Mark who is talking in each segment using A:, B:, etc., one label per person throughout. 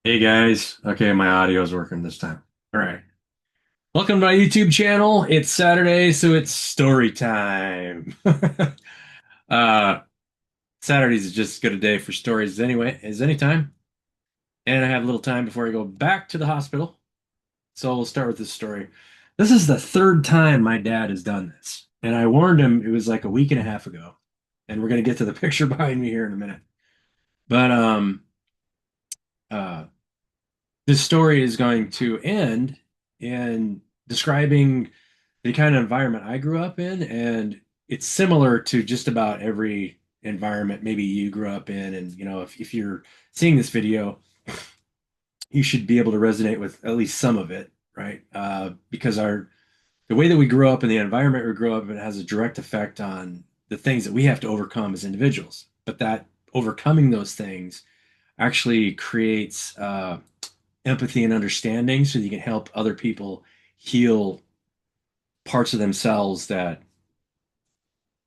A: Hey guys. Okay, my audio is working this time. All right. Welcome to my YouTube channel. It's Saturday, so it's story time. uh Saturdays is just as good a day for stories as any time. And I have a little time before I go back to the hospital. So we'll start with this story. This is the third time my dad has done this. And I warned him it was like a week and a half ago. And we're gonna get to the picture behind me here in a minute. But uh this story is going to end in describing the kind of environment I grew up in, and it's similar to just about every environment maybe you grew up in. And if you're seeing this video, you should be able to resonate with at least some of it, right? Because our the way that we grew up and the environment we grew up in has a direct effect on the things that we have to overcome as individuals. But that overcoming those things actually creates empathy and understanding so that you can help other people heal parts of themselves that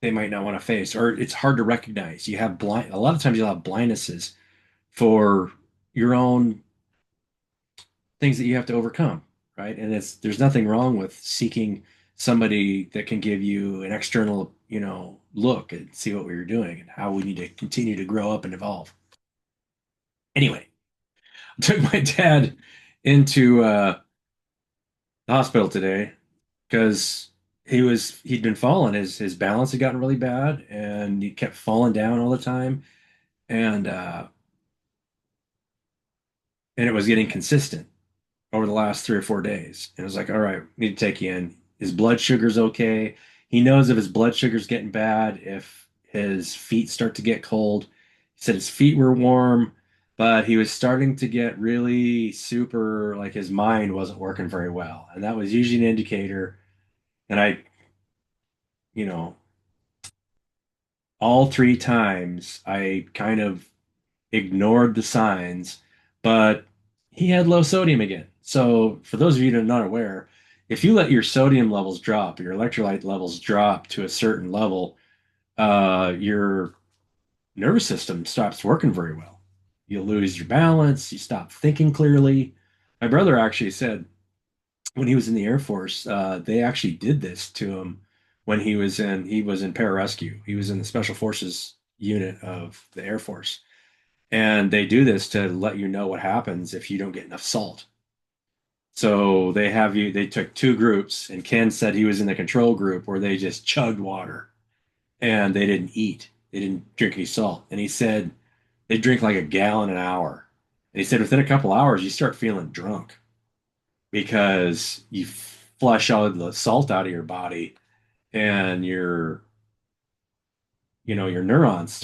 A: they might not want to face, or it's hard to recognize. You have a lot of times you'll have blindnesses for your own things that you have to overcome, right? And there's nothing wrong with seeking somebody that can give you an external, look and see what we were doing and how we need to continue to grow up and evolve. Anyway, I took my dad into the hospital today because he'd been falling. His balance had gotten really bad, and he kept falling down all the time, and and it was getting consistent over the last 3 or 4 days. And it was like, all right, we need to take you in. His blood sugar's okay. He knows if his blood sugar's getting bad, if his feet start to get cold. He said his feet were warm, but he was starting to get really super, like his mind wasn't working very well. And that was usually an indicator. And you know, all three times I kind of ignored the signs, but he had low sodium again. So, for those of you that are not aware, if you let your sodium levels drop, your electrolyte levels drop to a certain level, your nervous system stops working very well. You lose your balance, you stop thinking clearly. My brother actually said when he was in the Air Force, they actually did this to him when he was in pararescue. He was in the Special Forces unit of the Air Force. And they do this to let you know what happens if you don't get enough salt. So they took two groups, and Ken said he was in the control group where they just chugged water and they didn't eat. They didn't drink any salt. And he said they drink like a gallon an hour. And he said within a couple hours, you start feeling drunk because you flush all the salt out of your body and your neurons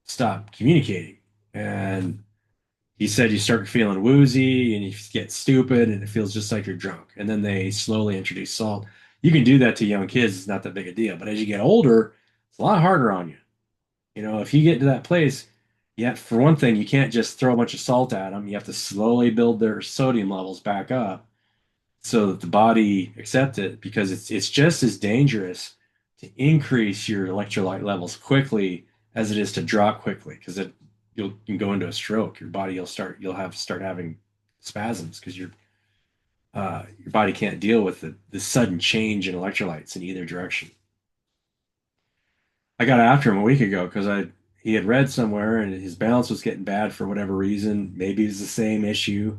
A: stop communicating. And he said you start feeling woozy and you get stupid and it feels just like you're drunk. And then they slowly introduce salt. You can do that to young kids, it's not that big a deal. But as you get older, it's a lot harder on you. If you get to that place, yeah, for one thing, you can't just throw a bunch of salt at them. You have to slowly build their sodium levels back up so that the body accepts it, because it's just as dangerous to increase your electrolyte levels quickly as it is to drop quickly, because you can go into a stroke. Your body you'll start having spasms because your body can't deal with the sudden change in electrolytes in either direction. I got after him a week ago because I he had read somewhere and his balance was getting bad for whatever reason. Maybe it's the same issue.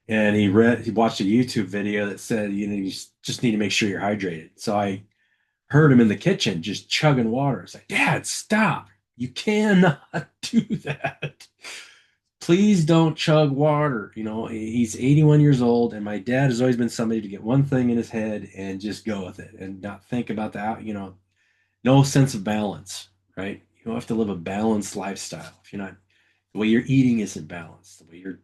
A: And he watched a YouTube video that said, you just need to make sure you're hydrated. So I heard him in the kitchen just chugging water. It's like, Dad, stop. You cannot do that. Please don't chug water. He's 81 years old, and my dad has always been somebody to get one thing in his head and just go with it and not think about that, no sense of balance, right? You don't have to live a balanced lifestyle if you're not, the way you're eating isn't balanced, the way you're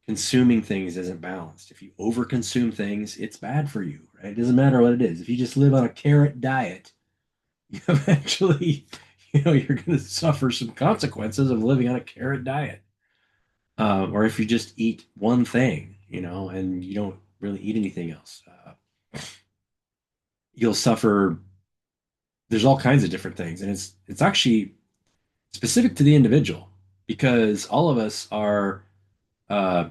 A: consuming things isn't balanced. If you overconsume things, it's bad for you, right? It doesn't matter what it is. If you just live on a carrot diet, you eventually, you're going to suffer some consequences of living on a carrot diet. Or if you just eat one thing, and you don't really eat anything else, you'll suffer. There's all kinds of different things, and it's actually specific to the individual because all of us are uh,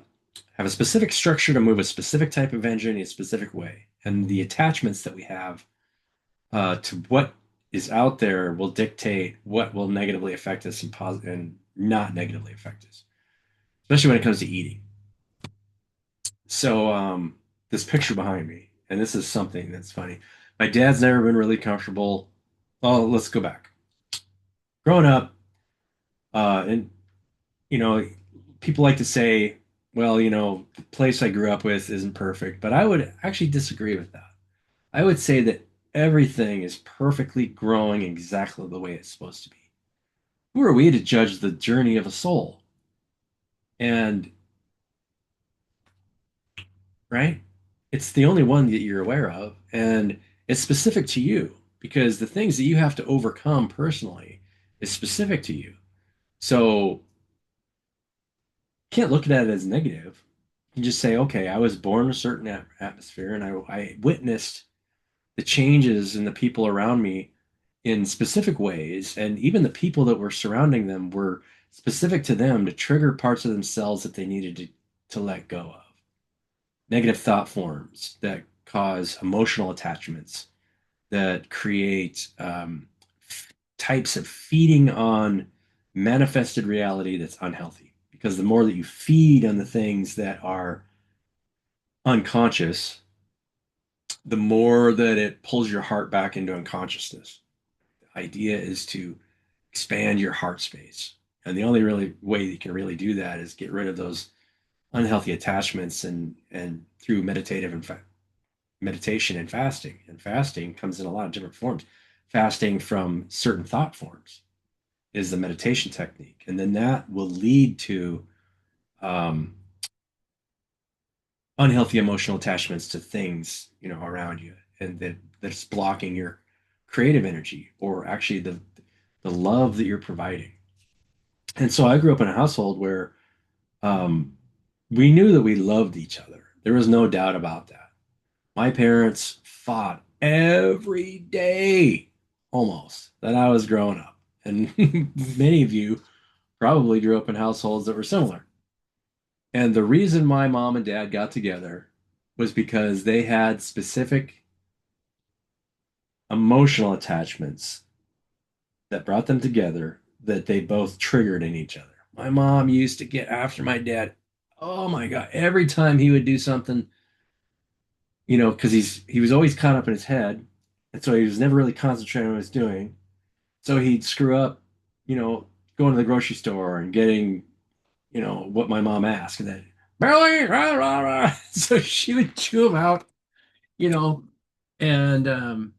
A: have a specific structure to move a specific type of engine in a specific way. And the attachments that we have to what is out there will dictate what will negatively affect us and not negatively affect us, especially when it comes to eating. So, this picture behind me, and this is something that's funny. My dad's never been really comfortable. Oh, let's go back. Growing up, and you know, people like to say, well, the place I grew up with isn't perfect, but I would actually disagree with that. I would say that everything is perfectly growing exactly the way it's supposed to be. Who are we to judge the journey of a soul? And right, it's the only one that you're aware of, and it's specific to you because the things that you have to overcome personally is specific to you. So can't look at it as negative. You can just say, okay, I was born in a certain atmosphere, and I witnessed the changes in the people around me in specific ways, and even the people that were surrounding them were specific to them to trigger parts of themselves that they needed to let go of. Negative thought forms that cause emotional attachments that create types of feeding on manifested reality that's unhealthy. Because the more that you feed on the things that are unconscious, the more that it pulls your heart back into unconsciousness. The idea is to expand your heart space. And the only really way you can really do that is get rid of those unhealthy attachments and through meditation and fasting. And fasting comes in a lot of different forms. Fasting from certain thought forms is the meditation technique. And then that will lead to um, unhealthy emotional attachments to things, around you, and that's blocking your creative energy or actually the love that you're providing. And so I grew up in a household where um, we knew that we loved each other. There was no doubt about that. My parents fought every day, almost, that I was growing up. And many of you probably grew up in households that were similar. And the reason my mom and dad got together was because they had specific emotional attachments that brought them together that they both triggered in each other. My mom used to get after my dad. Oh my God. Every time he would do something, because he was always caught up in his head. And so he was never really concentrating on what he was doing. So he'd screw up, you know, going to the grocery store and getting, what my mom asked. And then, Billy, rah, rah, rah. So she would chew him out, you know, and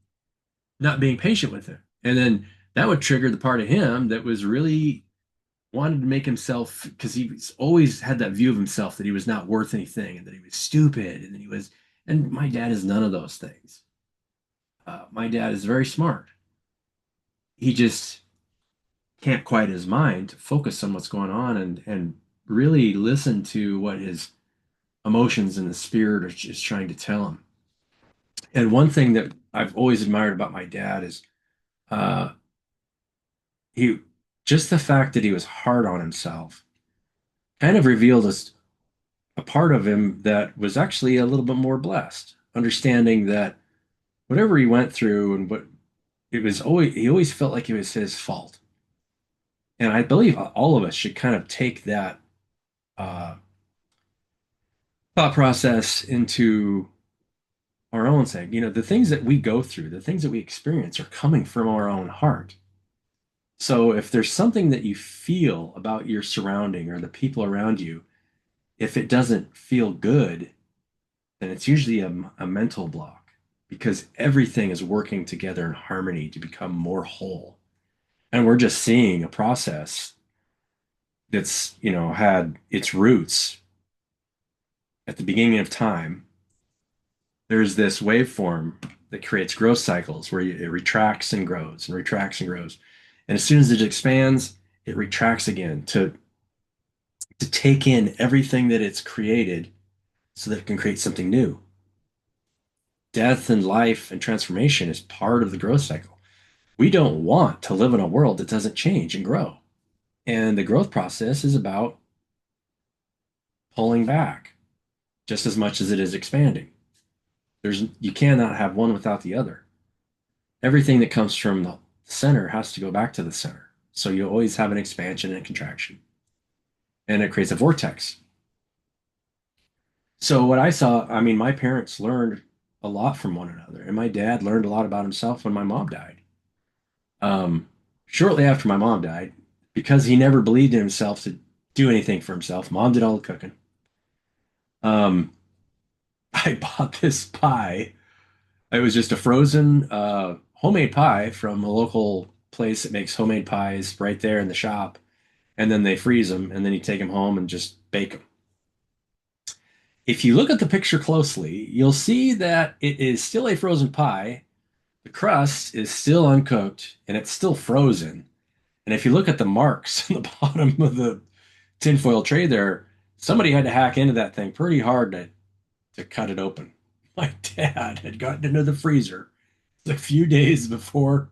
A: not being patient with him. And then that would trigger the part of him that was really wanted to make himself, because he's always had that view of himself that he was not worth anything and that he was stupid and that he was, and my dad is none of those things. My dad is very smart. He just can't quiet his mind to focus on what's going on and really listen to what his emotions and the spirit are just trying to tell him. And one thing that I've always admired about my dad is uh, he just the fact that he was hard on himself kind of revealed us a part of him that was actually a little bit more blessed, understanding that whatever he went through and what it was always he always felt like it was his fault. And I believe all of us should kind of take that uh, thought process into our own saying, the things that we go through, the things that we experience are coming from our own heart. So if there's something that you feel about your surrounding or the people around you, if it doesn't feel good, then it's usually a mental block because everything is working together in harmony to become more whole. And we're just seeing a process that's, had its roots at the beginning of time. There's this waveform that creates growth cycles where it retracts and grows and retracts and grows. And as soon as it expands, it retracts again to take in everything that it's created so that it can create something new. Death and life and transformation is part of the growth cycle. We don't want to live in a world that doesn't change and grow. And the growth process is about pulling back just as much as it is expanding. You cannot have one without the other. Everything that comes from the center has to go back to the center. So you always have an expansion and a contraction, and it creates a vortex. So what I saw, I mean, my parents learned a lot from one another, and my dad learned a lot about himself when my mom died. Um, Shortly after my mom died, because he never believed in himself to do anything for himself, mom did all the cooking. Um, I bought this pie. It was just a frozen homemade pie from a local place that makes homemade pies right there in the shop. And then they freeze them, and then you take them home and just bake them. If you look at the picture closely, you'll see that it is still a frozen pie. The crust is still uncooked and it's still frozen. And if you look at the marks on the bottom of the tinfoil tray there, somebody had to hack into that thing pretty hard to cut it open. My dad had gotten into the freezer a few days before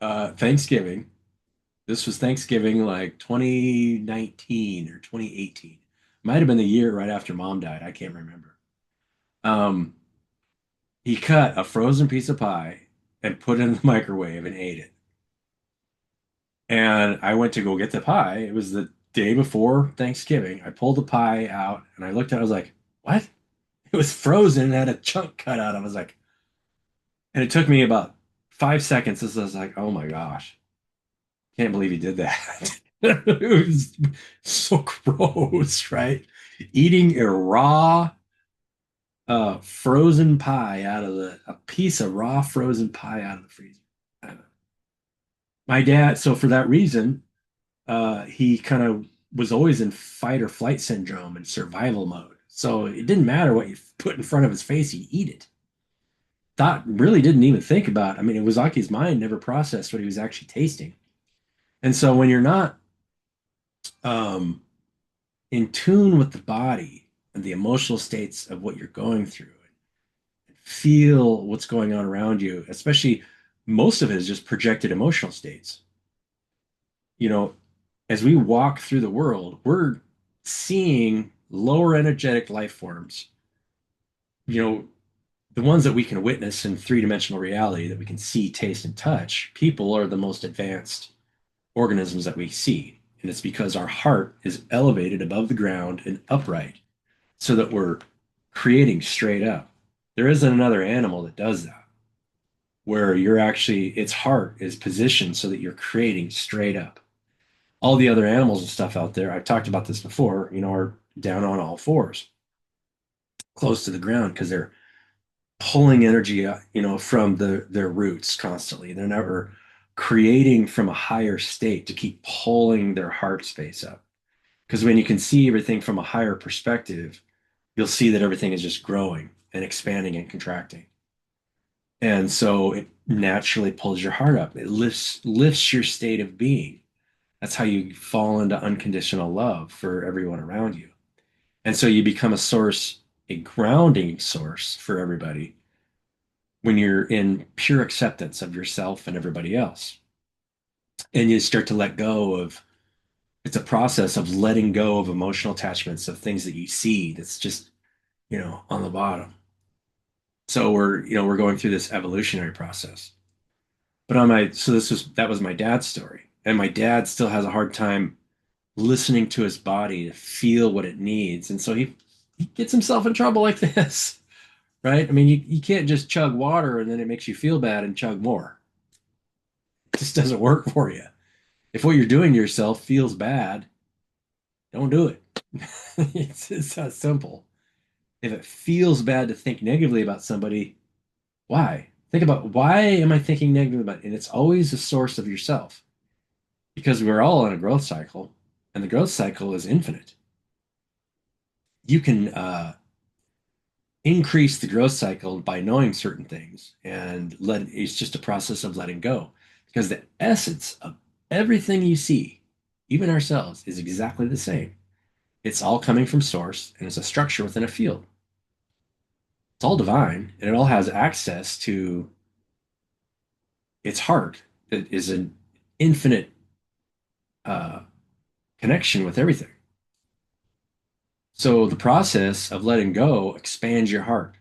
A: Thanksgiving. This was Thanksgiving like 2019 or 2018. Might have been the year right after mom died. I can't remember. Um, he cut a frozen piece of pie and put it in the microwave and ate it. And I went to go get the pie. It was the day before Thanksgiving. I pulled the pie out and I looked at it. I was like, what? It was frozen and had a chunk cut out. I was like, and it took me about 5 seconds. As I was like, oh my gosh, can't believe he did that. It was so gross, right? Eating a raw frozen pie out of a piece of raw frozen pie out of the freezer. My dad, so for that reason, he kind of was always in fight or flight syndrome and survival mode. So it didn't matter what you put in front of his face, he'd eat it. Thought really didn't even think about. I mean, it was like his mind never processed what he was actually tasting. And so when you're not um, in tune with the body and the emotional states of what you're going through, feel what's going on around you, especially most of it is just projected emotional states. You know, as we walk through the world, we're seeing lower energetic life forms, you know, the ones that we can witness in three-dimensional reality that we can see, taste, and touch. People are the most advanced organisms that we see. And it's because our heart is elevated above the ground and upright so that we're creating straight up. There isn't another animal that does that, where you're actually, its heart is positioned so that you're creating straight up. All the other animals and stuff out there, I've talked about this before, are down on all fours, close to the ground, because they're pulling energy, from their roots constantly. They're never creating from a higher state to keep pulling their heart space up. Because when you can see everything from a higher perspective, you'll see that everything is just growing and expanding and contracting. And so it naturally pulls your heart up. It lifts your state of being. That's how you fall into unconditional love for everyone around you. And so you become a source, a grounding source for everybody when you're in pure acceptance of yourself and everybody else. And you start to let go of, it's a process of letting go of emotional attachments of things that you see that's just, on the bottom. So we're going through this evolutionary process. But so that was my dad's story. And my dad still has a hard time listening to his body to feel what it needs. And so he gets himself in trouble like this, right? I mean, you can't just chug water and then it makes you feel bad and chug more. It just doesn't work for you. If what you're doing to yourself feels bad, don't do it. It's that simple. If it feels bad to think negatively about somebody, why? Think about, why am I thinking negatively about it? And it's always a source of yourself, because we're all in a growth cycle and the growth cycle is infinite. You can increase the growth cycle by knowing certain things, and it's just a process of letting go, because the essence of everything you see, even ourselves, is exactly the same. It's all coming from source, and it's a structure within a field. It's all divine, and it all has access to its heart that is an infinite uh, connection with everything. So the process of letting go expands your heart,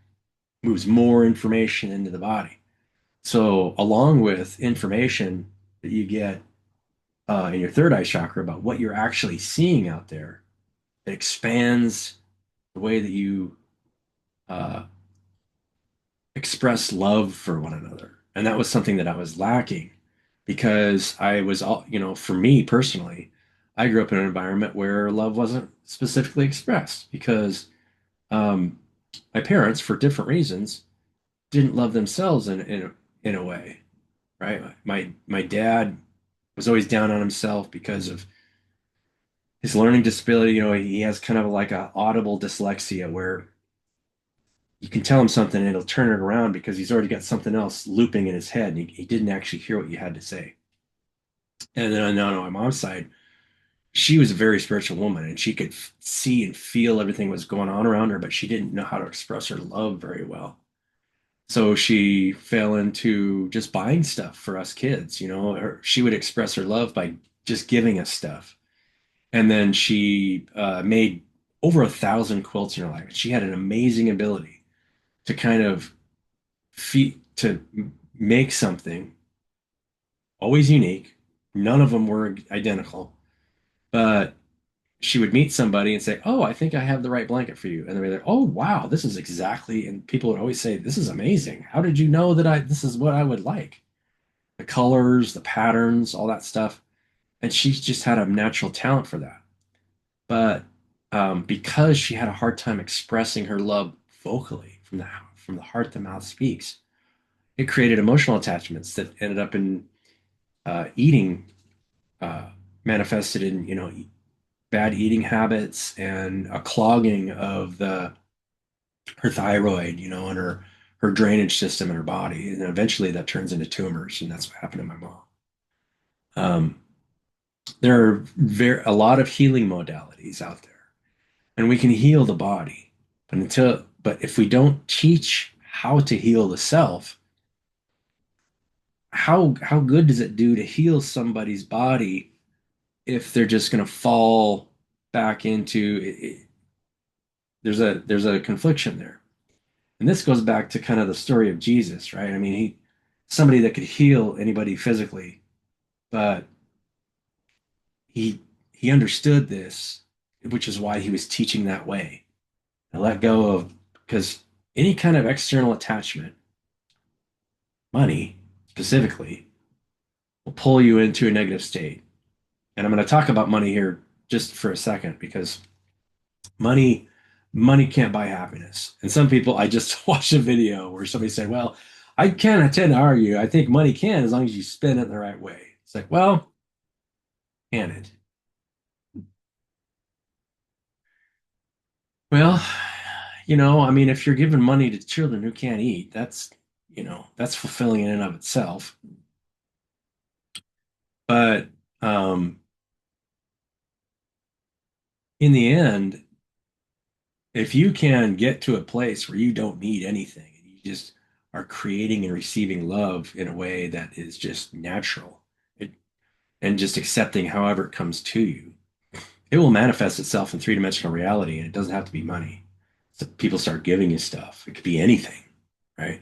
A: moves more information into the body. So along with information that you get in your third eye chakra about what you're actually seeing out there, it expands the way that you uh, express love for one another. And that was something that I was lacking because I was all, for me personally, I grew up in an environment where love wasn't specifically expressed because um, my parents, for different reasons, didn't love themselves in a way, right? My dad was always down on himself because of his learning disability. He has kind of like a audible dyslexia where you can tell him something and it'll turn it around because he's already got something else looping in his head and he didn't actually hear what you had to say. And then on my mom's side, she was a very spiritual woman and she could see and feel everything was going on around her, but she didn't know how to express her love very well. So she fell into just buying stuff for us kids. She would express her love by just giving us stuff. And then she made over 1,000 quilts in her life. She had an amazing ability to kind of to make something always unique. None of them were identical, but she would meet somebody and say, "Oh, I think I have the right blanket for you." And they'd be like, "Oh, wow, this is exactly." And people would always say, "This is amazing. How did you know that this is what I would like?" The colors, the patterns, all that stuff. And she just had a natural talent for that. But because she had a hard time expressing her love vocally from the heart, the mouth speaks. It created emotional attachments that ended up in eating, uh, manifested in bad eating habits and a clogging of the her thyroid, and her drainage system in her body, and eventually that turns into tumors, and that's what happened to my mom. Um, there are a lot of healing modalities out there, and we can heal the body, but if we don't teach how to heal the self, how good does it do to heal somebody's body if they're just going to fall back into it? There's a confliction there. And this goes back to kind of the story of Jesus, right? I mean, he somebody that could heal anybody physically, but he he understood this, which is why he was teaching that way. And let go of because any kind of external attachment, money specifically, will pull you into a negative state. And I'm going to talk about money here just for a second because money money can't buy happiness. And some people, I just watched a video where somebody said, "Well, I can't tend to argue. I think money can as long as you spend it the right way." It's like, well, can it? Well, I mean, if you're giving money to children who can't eat, that's fulfilling in and of itself. But in the end, if you can get to a place where you don't need anything and you just are creating and receiving love in a way that is just natural, it, and just accepting however it comes to you, it will manifest itself in three-dimensional reality, and it doesn't have to be money. So people start giving you stuff. It could be anything, right?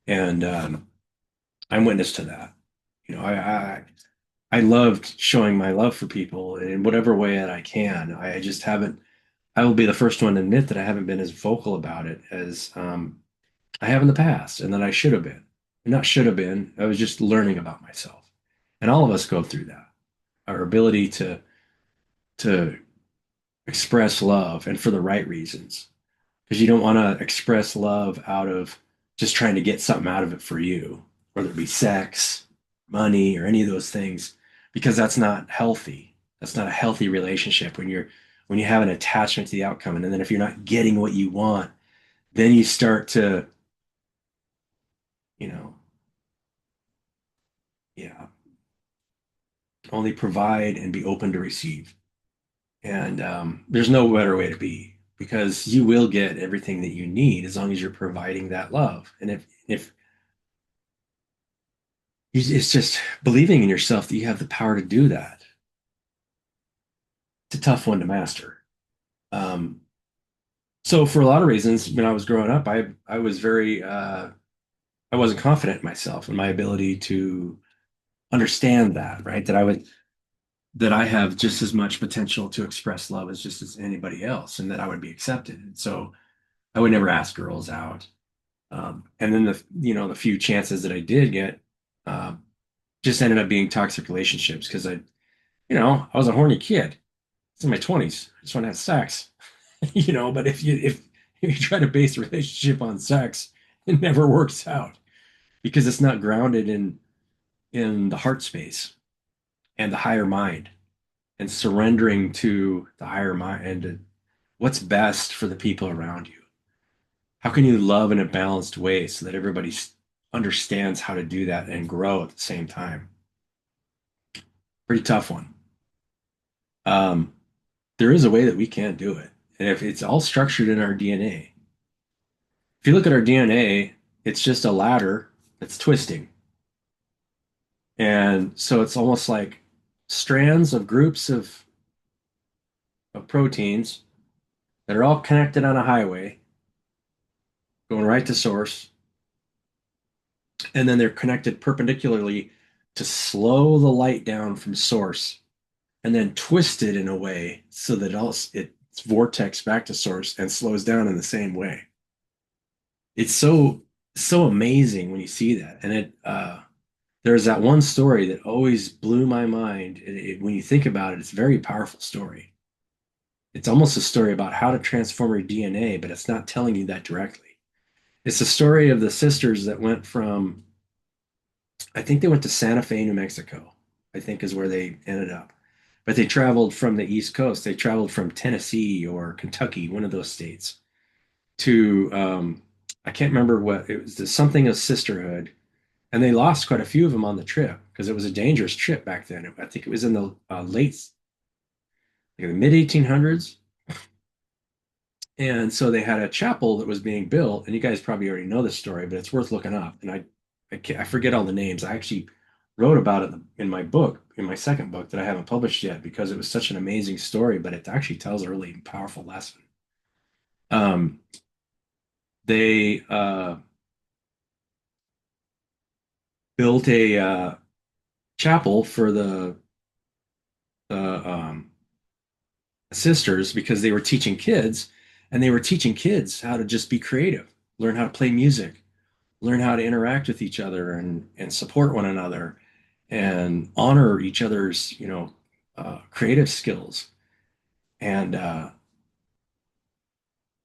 A: And I'm witness to that. I loved showing my love for people in whatever way that I can. I just haven't. I will be the first one to admit that I haven't been as vocal about it as I have in the past, and that I should have been. And not should have been. I was just learning about myself, and all of us go through that. Our ability to express love and for the right reasons, because you don't want to express love out of just trying to get something out of it for you, whether it be sex, money, or any of those things, because that's not healthy. That's not a healthy relationship when you have an attachment to the outcome. And then if you're not getting what you want, then you start to, you know, yeah, only provide and be open to receive. And there's no better way to be because you will get everything that you need as long as you're providing that love. And if it's just believing in yourself that you have the power to do that. It's a tough one to master. Um, So for a lot of reasons, when I was growing up, I was very I wasn't confident in myself and my ability to understand that, right? That I have just as much potential to express love as just as anybody else, and that I would be accepted. And so I would never ask girls out. And then the few chances that I did get, um, just ended up being toxic relationships because I was a horny kid. It's in my 20s. I just want to have sex, but if you try to base a relationship on sex, it never works out because it's not grounded in the heart space and the higher mind and surrendering to the higher mind and to what's best for the people around you. How can you love in a balanced way so that everybody understands how to do that and grow at the same time? Pretty tough one. Um, there is a way that we can do it. And if it's all structured in our DNA, if you look at our DNA, it's just a ladder that's twisting. And so it's almost like strands of groups of proteins that are all connected on a highway, going right to source, and then they're connected perpendicularly to slow the light down from source, and then twist it in a way so that it's vortex back to source and slows down in the same way. It's so amazing when you see that, and there's that one story that always blew my mind. When you think about it, it's a very powerful story. It's almost a story about how to transform your DNA, but it's not telling you that directly. It's a story of the sisters that went from, I think they went to Santa Fe, New Mexico, I think is where they ended up. But they traveled from the East Coast. They traveled from Tennessee or Kentucky, one of those states, to, I can't remember what it was, something of sisterhood. And they lost quite a few of them on the trip because it was a dangerous trip back then. I think it was in the like the mid 1800s. And so they had a chapel that was being built, and you guys probably already know this story, but it's worth looking up. And I forget all the names. I actually wrote about it in my book, in my second book that I haven't published yet, because it was such an amazing story, but it actually tells a really powerful lesson. Um, they built a chapel for the sisters because they were teaching kids, and they were teaching kids how to just be creative, learn how to play music, learn how to interact with each other and support one another and honor each other's creative skills. And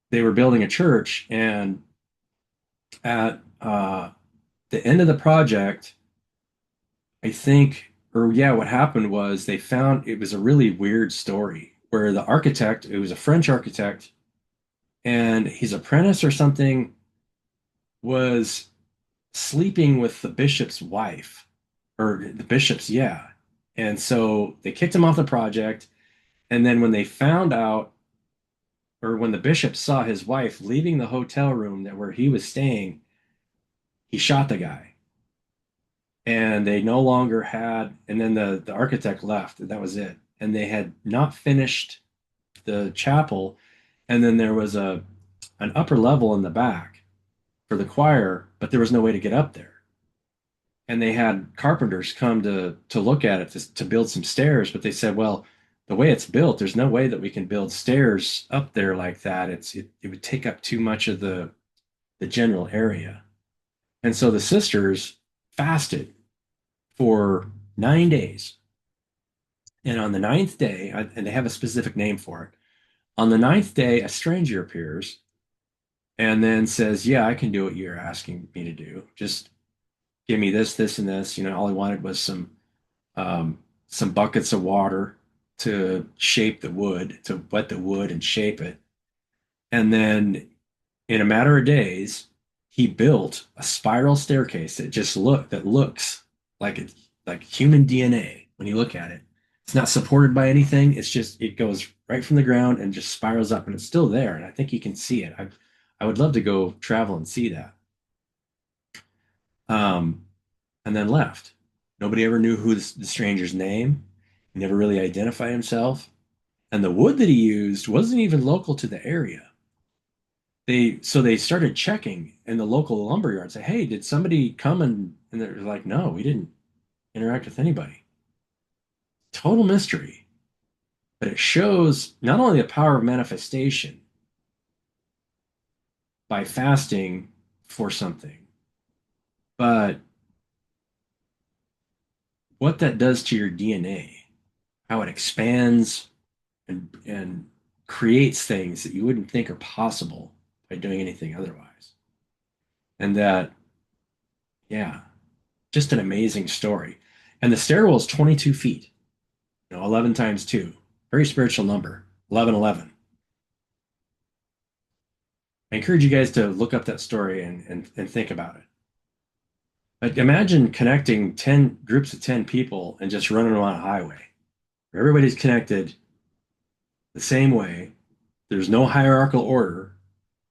A: they were building a church, and at the end of the project, I think, or yeah, what happened was they found it was a really weird story where the architect, it was a French architect, and his apprentice or something was sleeping with the bishop's wife, or the bishop's, yeah. And so they kicked him off the project. And then when they found out, or when the bishop saw his wife leaving the hotel room that where he was staying, he shot the guy. And they no longer had, and then the architect left, and that was it. And they had not finished the chapel. And then there was an upper level in the back for the choir, but there was no way to get up there. And they had carpenters come to look at it to build some stairs, but they said, well, the way it's built, there's no way that we can build stairs up there like that. It would take up too much of the general area. And so the sisters fasted for 9 days. And on the ninth day, and they have a specific name for it, on the ninth day, a stranger appears and then says, yeah, I can do what you're asking me to do. Just give me this, this, and this. All I wanted was some buckets of water to shape the wood, to wet the wood and shape it. And then in a matter of days, he built a spiral staircase that looks like it's like human DNA when you look at it. It's not supported by anything. It goes right from the ground and just spirals up, and it's still there. And I think you can see it. I would love to go travel and see that. Um, and then left. Nobody ever knew who the stranger's name. He never really identified himself. And the wood that he used wasn't even local to the area. They started checking in the local lumber yard, say, hey, did somebody come and they're like, no, we didn't interact with anybody. Total mystery. But it shows not only the power of manifestation by fasting for something, but what that does to your DNA, how it expands and creates things that you wouldn't think are possible by doing anything otherwise. And that, yeah, just an amazing story. And the stairwell is 22 feet, 11 times 2. Very spiritual number, 1111. I encourage you guys to look up that story and think about it. Like imagine connecting 10 groups of 10 people and just running them on a highway. Where everybody's connected the same way. There's no hierarchical order,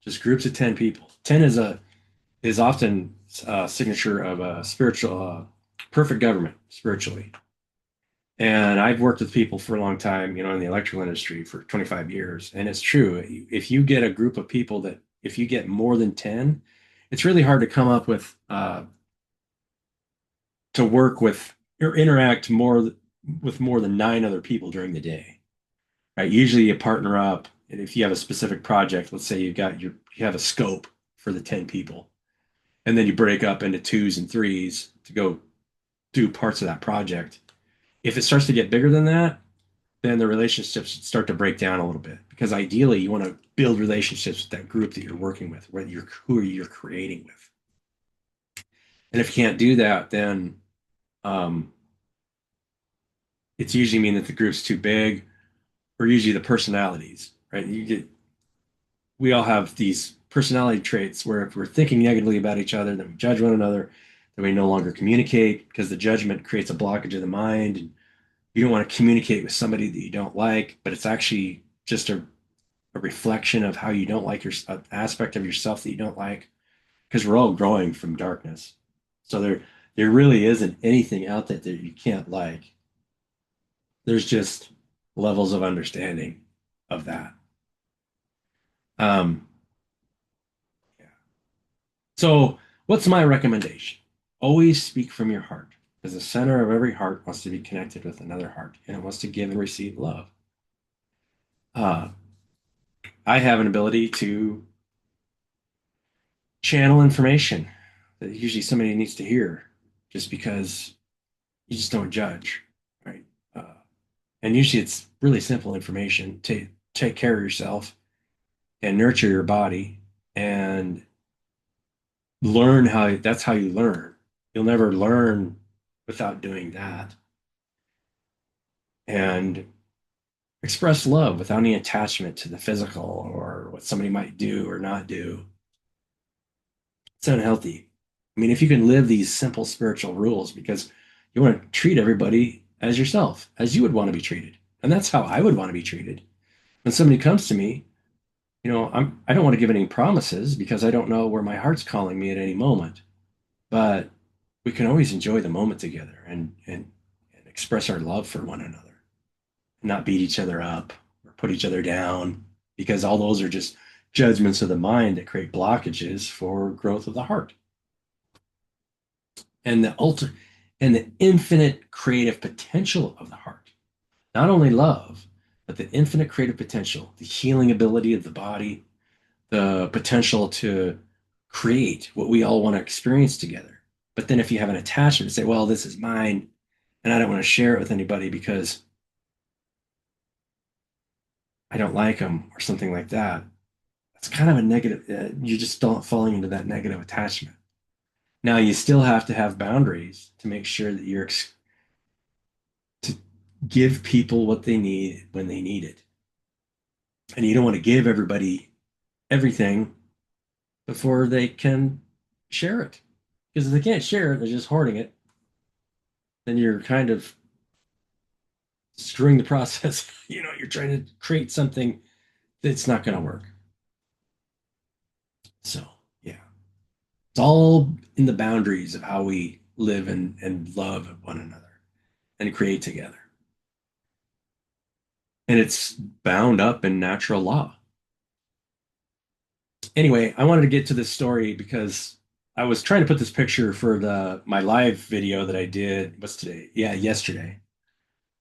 A: just groups of 10 people. 10 is often a signature of a spiritual perfect government spiritually. And I've worked with people for a long time, in the electrical industry for 25 years. And it's true. If you get a group of people that, if you get more than 10, it's really hard to come up with, to work with or interact more with more than 9 other people during the day, right? Usually you partner up. And if you have a specific project, let's say you have a scope for the 10 people, and then you break up into twos and threes to go do parts of that project. If it starts to get bigger than that, then the relationships start to break down a little bit because ideally you want to build relationships with that group that you're working with, who you're creating with. And if you can't do that, then um, it's usually mean that the group's too big, or usually the personalities, right? We all have these personality traits where if we're thinking negatively about each other, then we judge one another, then we no longer communicate because the judgment creates a blockage of the mind. And you don't want to communicate with somebody that you don't like, but it's actually just a reflection of how you don't like your aspect of yourself that you don't like, because we're all growing from darkness. So there really isn't anything out there that you can't like. There's just levels of understanding of that. Um, yeah. So what's my recommendation? Always speak from your heart, because the center of every heart wants to be connected with another heart, and it wants to give and receive love. Uh, I have an ability to channel information that usually somebody needs to hear just because you just don't judge, right? And usually it's really simple information to take care of yourself and nurture your body and learn how that's how you learn. You'll never learn without doing that. And express love without any attachment to the physical or what somebody might do or not do. It's unhealthy. I mean, if you can live these simple spiritual rules, because you want to treat everybody as yourself, as you would want to be treated. And that's how I would want to be treated. When somebody comes to me, I don't want to give any promises because I don't know where my heart's calling me at any moment. But we can always enjoy the moment together and express our love for one another, not beat each other up or put each other down, because all those are just judgments of the mind that create blockages for growth of the heart. And the infinite creative potential of the heart. Not only love, but the infinite creative potential, the healing ability of the body, the potential to create what we all want to experience together. But then if you have an attachment, say, well, this is mine, and I don't want to share it with anybody because I don't like them or something like that, that's kind of a negative. You just don't falling into that negative attachment. Now you still have to have boundaries to make sure that you're to give people what they need when they need it. And you don't want to give everybody everything before they can share it. Because if they can't share it, they're just hoarding it, then you're kind of screwing the process. You're trying to create something that's not going to work. So, yeah, it's all in the boundaries of how we live and love one another and create together. And it's bound up in natural law. Anyway, I wanted to get to this story because I was trying to put this picture for the my live video that I did. What's today? Yeah, yesterday.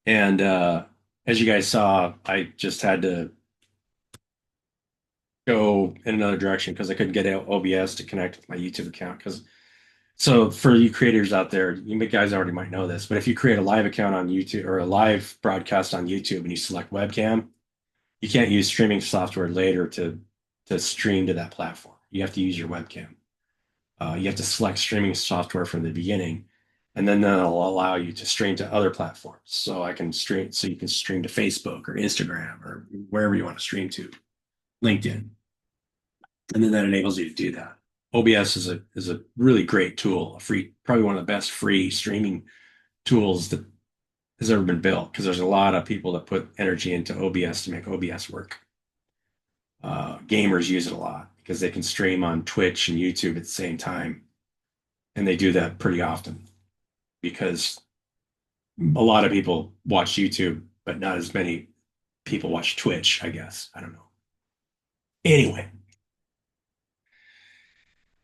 A: And as you guys saw, I just had to go in another direction because I couldn't get OBS to connect with my YouTube account. Because so for you creators out there, guys already might know this, but if you create a live account on YouTube or a live broadcast on YouTube and you select webcam, you can't use streaming software later to stream to that platform. You have to use your webcam. You have to select streaming software from the beginning, and then that'll allow you to stream to other platforms. So I can stream, so you can stream to Facebook or Instagram or wherever you want to stream to, LinkedIn, and then that enables you to do that. OBS is a really great tool, a free, probably one of the best free streaming tools that has ever been built because there's a lot of people that put energy into OBS to make OBS work. Gamers use it a lot because they can stream on Twitch and YouTube at the same time, and they do that pretty often because a lot of people watch YouTube, but not as many people watch Twitch, I guess. I don't know. Anyway,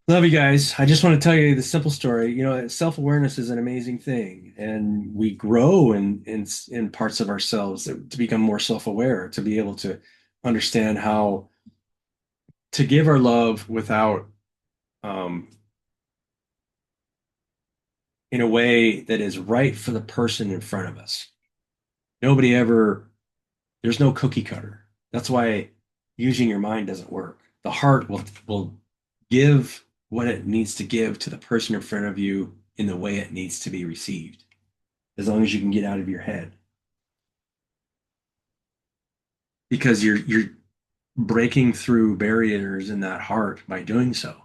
A: love you guys. I just want to tell you the simple story. Self-awareness is an amazing thing, and we grow in parts of ourselves to become more self-aware, to be able to understand how to give our love without um, in a way that is right for the person in front of us. Nobody ever, there's no cookie cutter. That's why using your mind doesn't work. The heart will give what it needs to give to the person in front of you in the way it needs to be received, as long as you can get out of your head. Because you're breaking through barriers in that heart by doing so.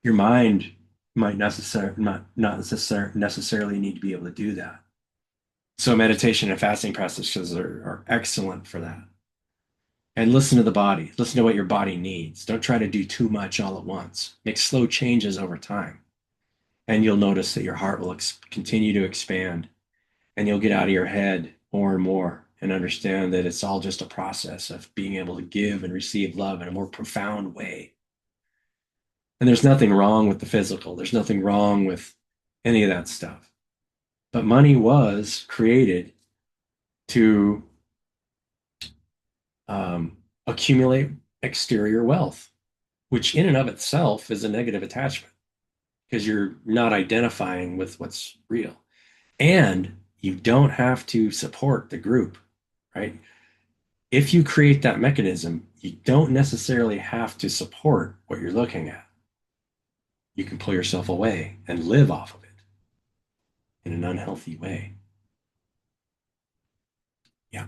A: Your mind might necessarily need to be able to do that. So meditation and fasting practices are excellent for that. And listen to the body. Listen to what your body needs. Don't try to do too much all at once. Make slow changes over time. And you'll notice that your heart will continue to expand and you'll get out of your head more and more and understand that it's all just a process of being able to give and receive love in a more profound way. And there's nothing wrong with the physical. There's nothing wrong with any of that stuff. But money was created to accumulate exterior wealth, which in and of itself is a negative attachment because you're not identifying with what's real. And you don't have to support the group, right? If you create that mechanism, you don't necessarily have to support what you're looking at. You can pull yourself away and live off of it in an unhealthy way. Yeah.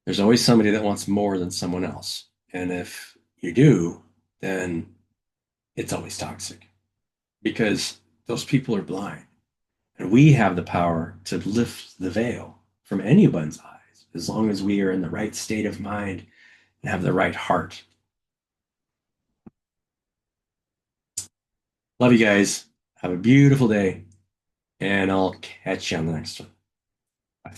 A: There's always somebody that wants more than someone else. And if you do, then it's always toxic because those people are blind. And we have the power to lift the veil from anyone's eyes as long as we are in the right state of mind and have the right heart. Love you guys. Have a beautiful day, and I'll catch you on the next one. Bye.